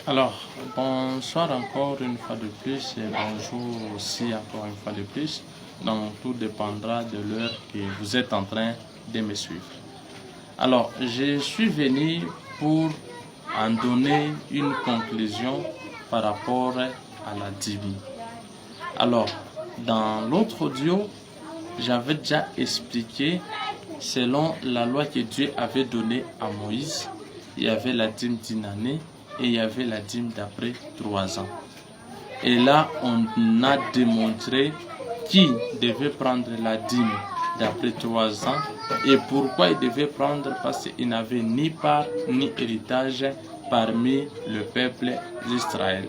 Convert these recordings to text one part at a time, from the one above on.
Alors, bonsoir encore une fois de plus et bonjour aussi encore une fois de plus. Donc, tout dépendra de l'heure que vous êtes en train de me suivre. Alors, je suis venu pour en donner une conclusion par rapport à la dîme. Alors, dans l'autre audio, j'avais déjà expliqué, selon la loi que Dieu avait donnée à Moïse, il y avait la dîme d'une année et il y avait la dîme d'après 3 ans. Et là, on a démontré qui devait prendre la dîme d'après 3 ans et pourquoi il devait prendre, parce qu'il n'avait ni part ni héritage parmi le peuple d'Israël.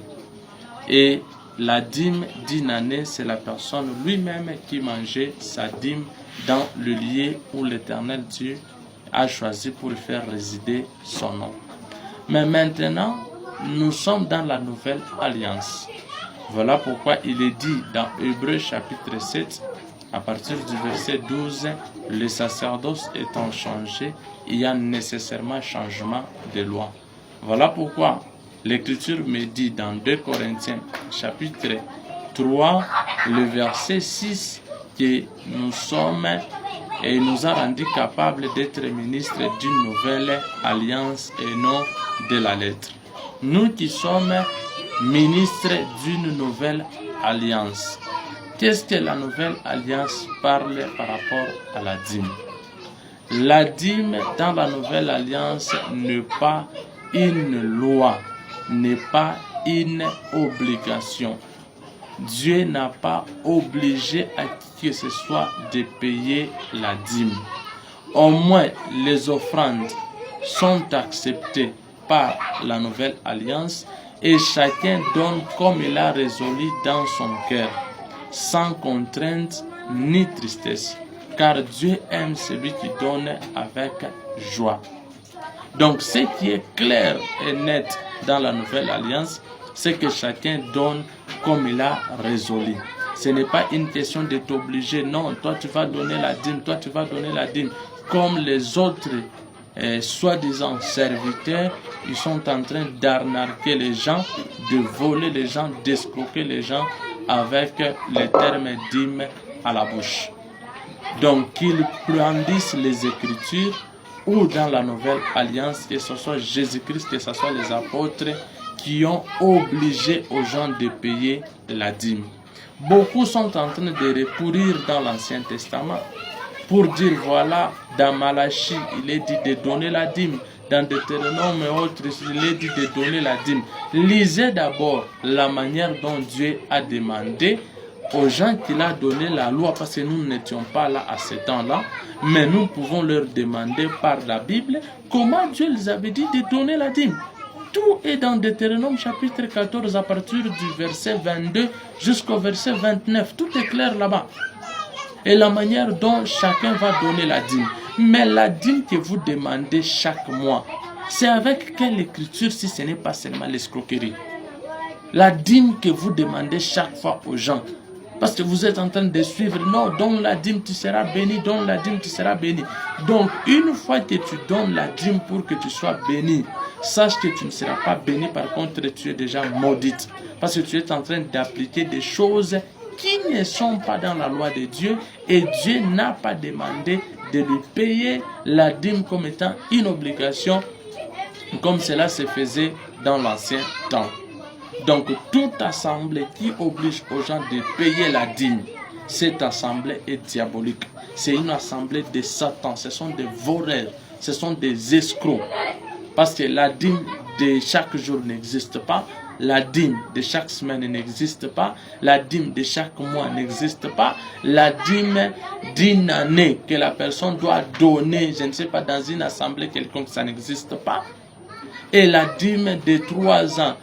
Et la dîme d'une année, c'est la personne lui-même qui mangeait sa dîme dans le lieu où l'Éternel Dieu a choisi pour faire résider son nom. Mais maintenant, nous sommes dans la nouvelle alliance. Voilà pourquoi il est dit dans Hébreux chapitre 7, à partir du verset 12, le sacerdoce étant changé, il y a nécessairement changement de loi. Voilà pourquoi l'Écriture me dit dans 2 Corinthiens chapitre 3, le verset 6, que nous sommes et il nous a rendu capables d'être ministres d'une nouvelle alliance et non de la lettre. Nous qui sommes ministres d'une nouvelle alliance. Qu'est-ce que la nouvelle alliance parle par rapport à la dîme? La dîme dans la nouvelle alliance n'est pas une loi, n'est pas une obligation. Dieu n'a pas obligé à qui que ce soit de payer la dîme. Au moins, les offrandes sont acceptées par la nouvelle alliance et chacun donne comme il a résolu dans son cœur, sans contrainte ni tristesse, car Dieu aime celui qui donne avec joie. Donc, ce qui est clair et net dans la nouvelle alliance, c'est que chacun donne comme il a résolu. Ce n'est pas une question de t'obliger, non, toi tu vas donner la dîme, toi tu vas donner la dîme, comme les autres soi-disant serviteurs, ils sont en train d'arnaquer les gens, de voler les gens, d'escroquer les gens avec les termes dîme à la bouche. Donc qu'ils brandissent les Écritures ou dans la nouvelle alliance, que ce soit Jésus-Christ, que ce soit les apôtres qui ont obligé aux gens de payer la dîme. Beaucoup sont en train de recourir dans l'Ancien Testament pour dire voilà, dans Malachie, il est dit de donner la dîme. Dans Deutéronome et autres, il est dit de donner la dîme. Lisez d'abord la manière dont Dieu a demandé aux gens qu'il a donné la loi, parce que nous n'étions pas là à ce temps-là, mais nous pouvons leur demander par la Bible comment Dieu les avait dit de donner la dîme. Tout est dans Deutéronome chapitre 14 à partir du verset 22 jusqu'au verset 29. Tout est clair là-bas. Et la manière dont chacun va donner la dîme. Mais la dîme que vous demandez chaque mois, c'est avec quelle écriture si ce n'est pas seulement l'escroquerie? La dîme que vous demandez chaque fois aux gens, parce que vous êtes en train de suivre, non, donne la dîme, tu seras béni, donne la dîme, tu seras béni. Donc, une fois que tu donnes la dîme pour que tu sois béni, sache que tu ne seras pas béni, par contre, tu es déjà maudite. Parce que tu es en train d'appliquer des choses qui ne sont pas dans la loi de Dieu et Dieu n'a pas demandé de lui payer la dîme comme étant une obligation, comme cela se faisait dans l'ancien temps. Donc, toute assemblée qui oblige aux gens de payer la dîme, cette assemblée est diabolique. C'est une assemblée de Satan. Ce sont des voleurs, ce sont des escrocs. Parce que la dîme de chaque jour n'existe pas, la dîme de chaque semaine n'existe pas, la dîme de chaque mois n'existe pas, la dîme d'une année que la personne doit donner, je ne sais pas, dans une assemblée quelconque, ça n'existe pas. Et la dîme de 3 ans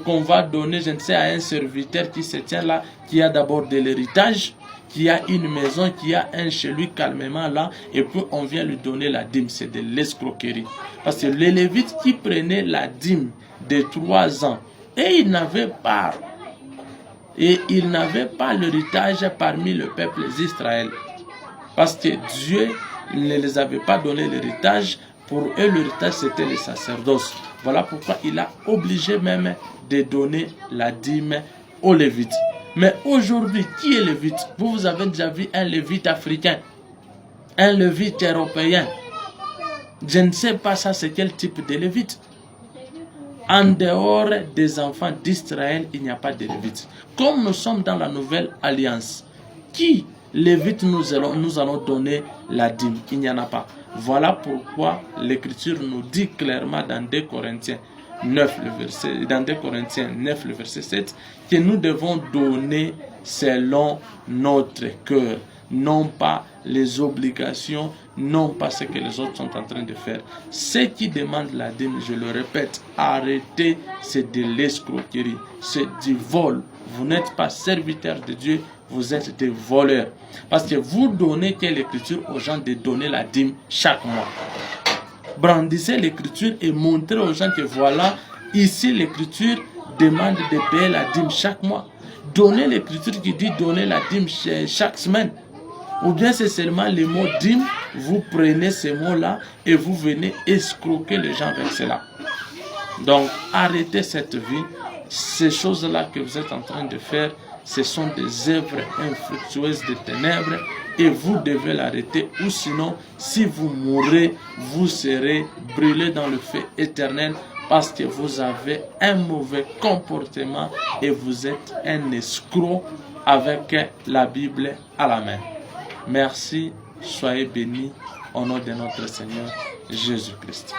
qu'on va donner, je ne sais, à un serviteur qui se tient là, qui a d'abord de l'héritage, qui a une maison, qui a un chez lui calmement là, et puis on vient lui donner la dîme, c'est de l'escroquerie. Parce que les Lévites qui prenaient la dîme de 3 ans, et ils n'avaient pas, l'héritage parmi le peuple d'Israël. Parce que Dieu ne les avait pas donné l'héritage. Pour eux, l'héritage, c'était le sacerdoce. Voilà pourquoi il a obligé même de donner la dîme aux Lévites. Mais aujourd'hui, qui est Lévite? Vous avez déjà vu un Lévite africain, un Lévite européen. Je ne sais pas ça, c'est quel type de Lévite. En dehors des enfants d'Israël, il n'y a pas de Lévite. Comme nous sommes dans la nouvelle alliance, qui Lévite nous allons donner la dîme? Il n'y en a pas. Voilà pourquoi l'Écriture nous dit clairement dans 2 Corinthiens 9, le verset 7, que nous devons donner selon notre cœur, non pas les obligations, non pas ce que les autres sont en train de faire. Ceux qui demandent la dîme, je le répète, arrêtez, c'est de l'escroquerie, c'est du vol. Vous n'êtes pas serviteurs de Dieu, vous êtes des voleurs. Parce que vous donnez que l'Écriture aux gens de donner la dîme chaque mois. Brandissez l'Écriture et montrez aux gens que voilà, ici l'Écriture demande de payer la dîme chaque mois. Donnez l'Écriture qui dit donner la dîme chaque semaine. Ou bien c'est seulement le mot dîme, vous prenez ces mots-là et vous venez escroquer les gens avec cela. Donc arrêtez cette vie. Ces choses-là que vous êtes en train de faire, ce sont des œuvres infructueuses des ténèbres et vous devez l'arrêter, ou sinon, si vous mourrez, vous serez brûlés dans le feu éternel parce que vous avez un mauvais comportement et vous êtes un escroc avec la Bible à la main. Merci, soyez bénis au nom de notre Seigneur Jésus-Christ.